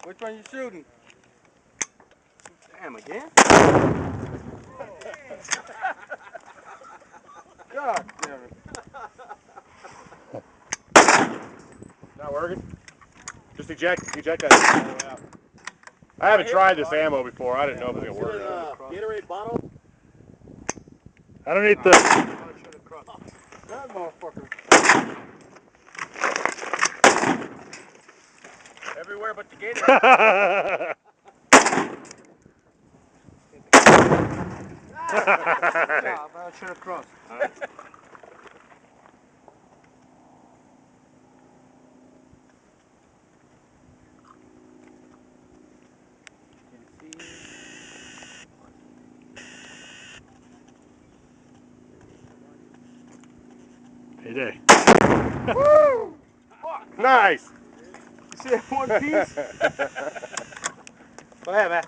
Which one you shooting? Damn, again? God damn it. Not working? Just eject that. I haven't tried this ammo before. I didn't know if it was going to work. Gatorade bottle? Underneath the... That motherfucker. Everywhere but the Gatorade. Good job. I should have crossed. Payday. Woo! Nice! You see that one piece? Go ahead, man.